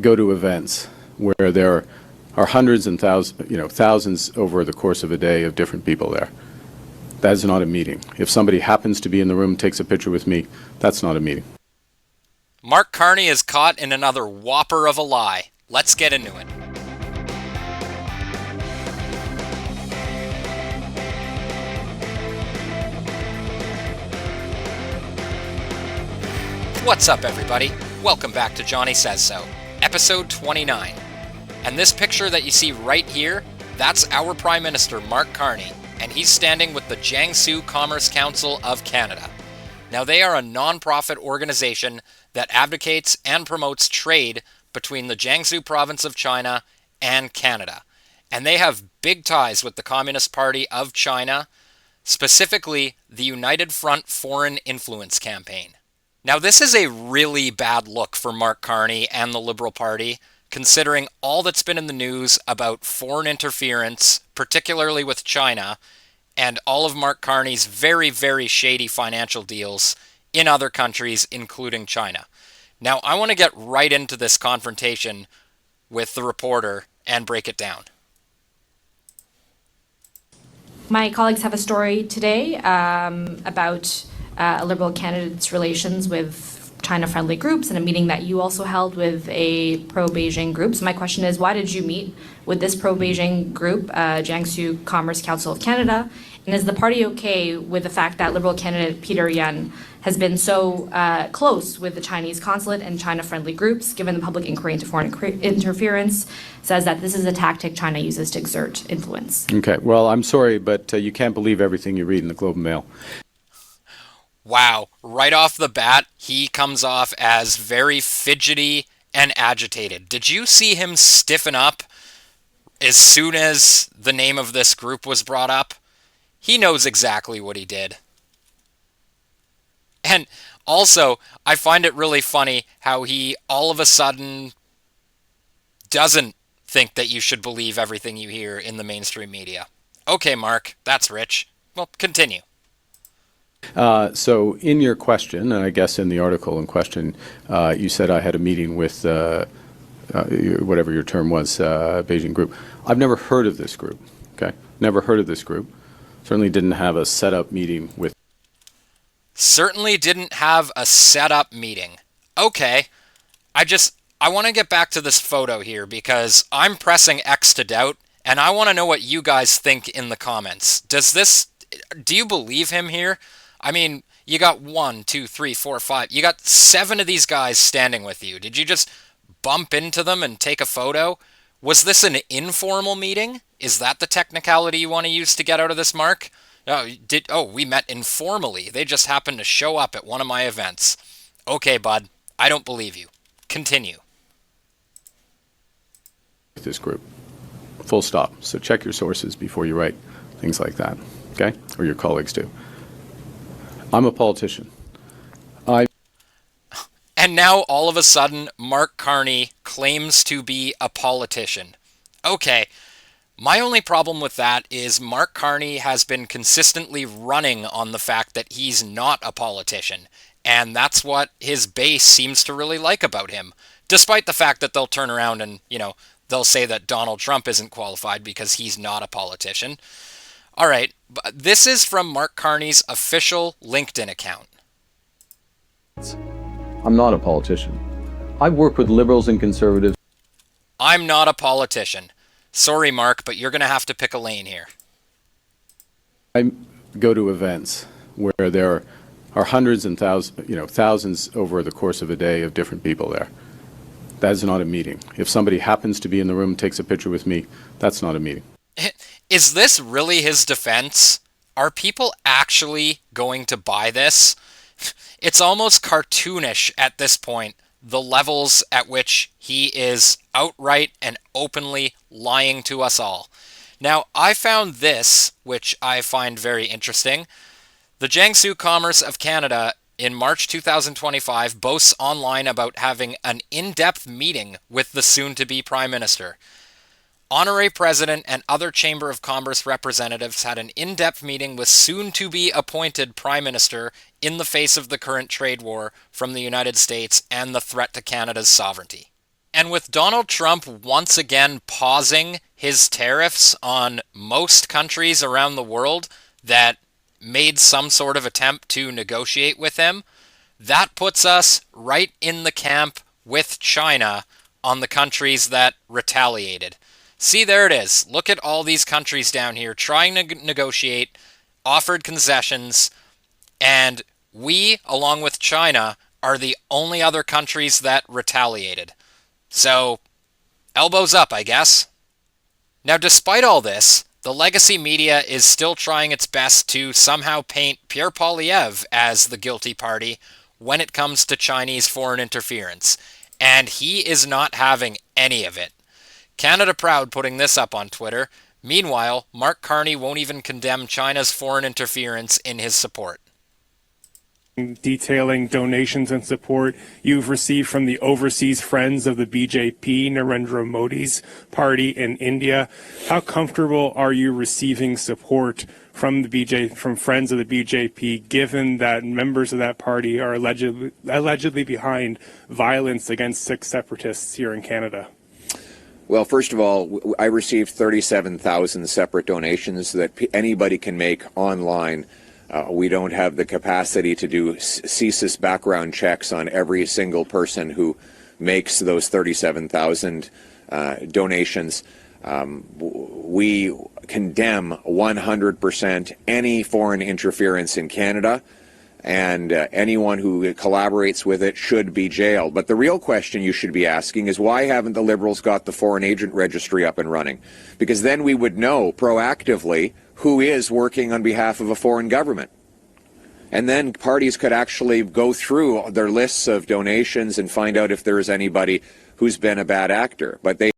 go to events where there are hundreds and thousands over the course of a day of different people there. That is not a meeting. If somebody happens to be in the room, takes a picture with me, that's not a meeting. Mark Carney is caught in another whopper of a lie. Let's get into it. What's up, everybody? Welcome back to Johnny Says So, episode 29. And this picture that you see right here, that's our Prime Minister, Mark Carney, and he's standing with the Jiangsu Commerce Council of Canada. Now, they are a non-profit organization that advocates and promotes trade between the Jiangsu province of China and Canada. And they have big ties with the Communist Party of China, specifically the United Front Foreign Influence Campaign. Now, this is a really bad look for Mark Carney and the Liberal Party, considering all that's been in the news about foreign interference, particularly with China, and all of Mark Carney's very, very shady financial deals in other countries, including China. Now, I want to get right into this confrontation with the reporter and break it down. My colleagues have a story today about a Liberal candidate's relations with China-friendly groups and a meeting that you also held with a pro-Beijing group. So my question is, why did you meet with this pro-Beijing group, Jiangsu Commerce Council of Canada? And is the party okay with the fact that Liberal candidate Peter Yan has been so close with the Chinese consulate and China-friendly groups, given the public inquiry into foreign interference, says that this is a tactic China uses to exert influence? Okay, well, I'm sorry, but you can't believe everything you read in the Globe and Mail. Wow, right off the bat, he comes off as very fidgety and agitated. Did you see him stiffen up as soon as the name of this group was brought up? He knows exactly what he did. And also, I find it really funny how he all of a sudden doesn't think that you should believe everything you hear in the mainstream media. Okay, Mark, that's rich. Well, continue. So in your question, and I guess in the article in question, you said I had a meeting with whatever your term was, Beijing group. I've never heard of this group, okay? Never heard of this group. Certainly didn't have a set-up meeting with... Certainly didn't have a set-up meeting. Okay. I want to get back to this photo here because I'm pressing X to doubt, and I want to know what you guys think in the comments. Do you believe him here? I mean, you got 1, 2, 3, 4, 5. You got 7 of these guys standing with you. Did you just bump into them and take a photo? Was this an informal meeting? Is that the technicality you want to use to get out of this, Mark? We met informally. They just happened to show up at one of my events. Okay, bud. I don't believe you. Continue. This group. Full stop. So check your sources before you write things like that, okay? Or your colleagues do. I'm a politician. And now, all of a sudden, Mark Carney claims to be a politician. Okay, my only problem with that is Mark Carney has been consistently running on the fact that he's not a politician, and that's what his base seems to really like about him, despite the fact that they'll turn around and, they'll say that Donald Trump isn't qualified because he's not a politician. All right, this is from Mark Carney's official LinkedIn account. I'm not a politician. I work with liberals and conservatives. I'm not a politician. Sorry, Mark, but you're going to have to pick a lane here. I go to events where there are hundreds and thousands over the course of a day of different people there. That is not a meeting. If somebody happens to be in the room, takes a picture with me, that's not a meeting. Is this really his defense? Are people actually going to buy this? It's almost cartoonish at this point, the levels at which he is outright and openly lying to us all. Now, I found this, which I find very interesting. The Jiangsu Commerce of Canada in March 2025 boasts online about having an in-depth meeting with the soon-to-be Prime Minister. Honorary President and other Chamber of Commerce representatives had an in-depth meeting with soon-to-be appointed Prime Minister in the face of the current trade war from the United States and the threat to Canada's sovereignty. And with Donald Trump once again pausing his tariffs on most countries around the world that made some sort of attempt to negotiate with him, that puts us right in the camp with China on the countries that retaliated. See, there it is. Look at all these countries down here trying to negotiate, offered concessions, and we, along with China, are the only other countries that retaliated. So, elbows up, I guess. Now, despite all this, the legacy media is still trying its best to somehow paint Pierre Poilievre as the guilty party when it comes to Chinese foreign interference, and he is not having any of it. Canada Proud putting this up on Twitter. Meanwhile, Mark Carney won't even condemn China's foreign interference in his support. Detailing donations and support you've received from the overseas friends of the BJP, Narendra Modi's party in India. How comfortable are you receiving support from from friends of the BJP, given that members of that party are allegedly behind violence against Sikh separatists here in Canada? Well, first of all, I received 37,000 separate donations that anybody can make online. We don't have the capacity to do CSIS background checks on every single person who makes those 37,000 donations. We condemn 100% any foreign interference in Canada, and anyone who collaborates with it should be jailed. But the real question you should be asking is, why haven't the Liberals got the foreign agent registry up and running? Because then we would know proactively who is working on behalf of a foreign government. And then parties could actually go through their lists of donations and find out if there is anybody who's been a bad actor. But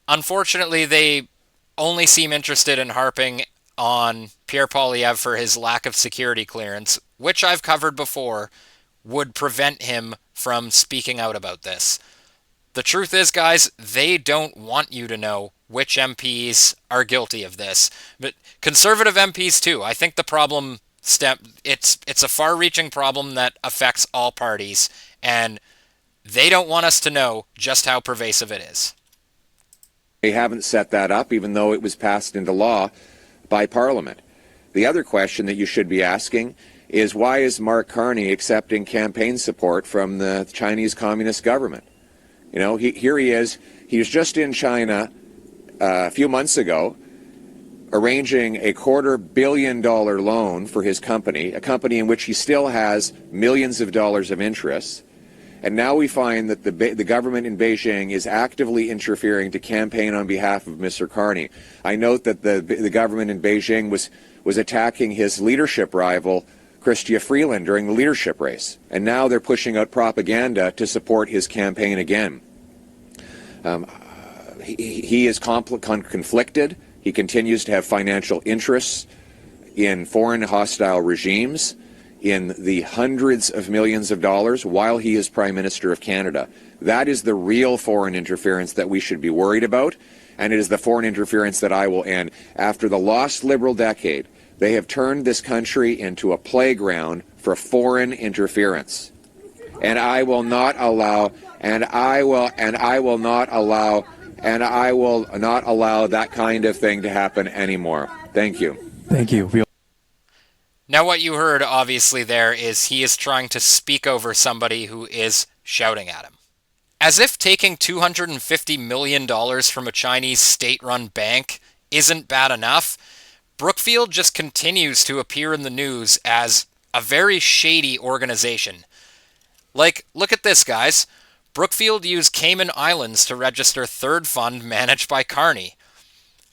unfortunately, they only seem interested in harping on Pierre Poilievre for his lack of security clearance, which I've covered before, would prevent him from speaking out about this. The truth is, guys, they don't want you to know which MPs are guilty of this. But Conservative MPs too. I think the problem it's a far-reaching problem that affects all parties, and they don't want us to know just how pervasive it is. They haven't set that up, even though it was passed into law by Parliament. The other question that you should be asking is, why is Mark Carney accepting campaign support from the Chinese Communist government? You know, here he is. He was just in China a few months ago, arranging a $250 million loan for his company, a company in which he still has millions of dollars of interest. And now we find that the government in Beijing is actively interfering to campaign on behalf of Mr. Carney. I note that the government in Beijing was attacking his leadership rival, Chrystia Freeland, during the leadership race. And now they're pushing out propaganda to support his campaign again. He is conflicted. He continues to have financial interests in foreign hostile regimes in the hundreds of millions of dollars while he is Prime Minister of Canada. That is the real foreign interference that we should be worried about, and it is the foreign interference that I will end. After the lost Liberal decade, they have turned this country into a playground for foreign interference. And I will not allow, and I will not allow that kind of thing to happen anymore. Thank you. Thank you. Now what you heard, obviously, there is he is trying to speak over somebody who is shouting at him. As if taking $250 million from a Chinese state-run bank isn't bad enough, Brookfield just continues to appear in the news as a very shady organization. Like, look at this, guys. Brookfield used Cayman Islands to register third fund managed by Carney.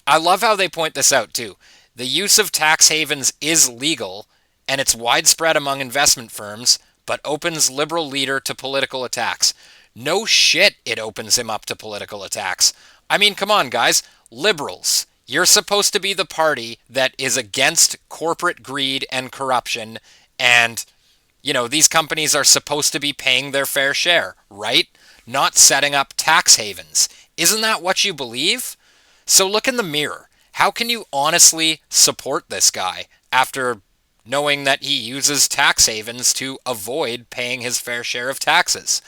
I love how they point this out, too. The use of tax havens is legal, and it's widespread among investment firms, but opens Liberal leader to political attacks. No shit it opens him up to political attacks. I mean, come on, guys. Liberals, you're supposed to be the party that is against corporate greed and corruption, and, you know, these companies are supposed to be paying their fair share, right? Not setting up tax havens. Isn't that what you believe? So look in the mirror. How can you honestly support this guy after knowing that he uses tax havens to avoid paying his fair share of taxes?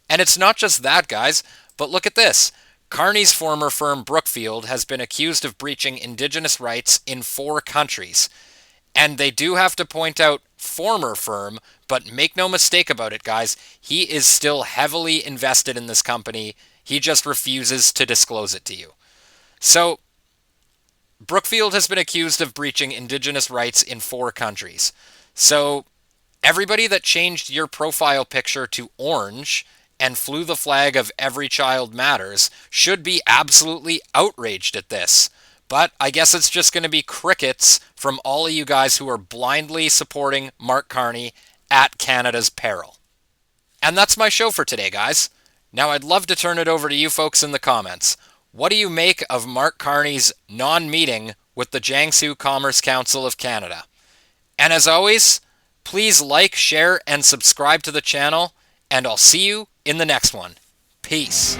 And it's not just that, guys, but look at this. Carney's former firm Brookfield has been accused of breaching Indigenous rights in 4 countries. And they do have to point out former firm, but make no mistake about it, guys, he is still heavily invested in this company. He just refuses to disclose it to you. So, Brookfield has been accused of breaching Indigenous rights in 4 countries. So, everybody that changed your profile picture to orange and flew the flag of Every Child Matters should be absolutely outraged at this. But I guess it's just going to be crickets from all of you guys who are blindly supporting Mark Carney at Canada's peril. And that's my show for today, guys. Now I'd love to turn it over to you folks in the comments. What do you make of Mark Carney's non-meeting with the Jiangsu Commerce Council of Canada? And as always, please like, share, and subscribe to the channel, and I'll see you in the next one. Peace.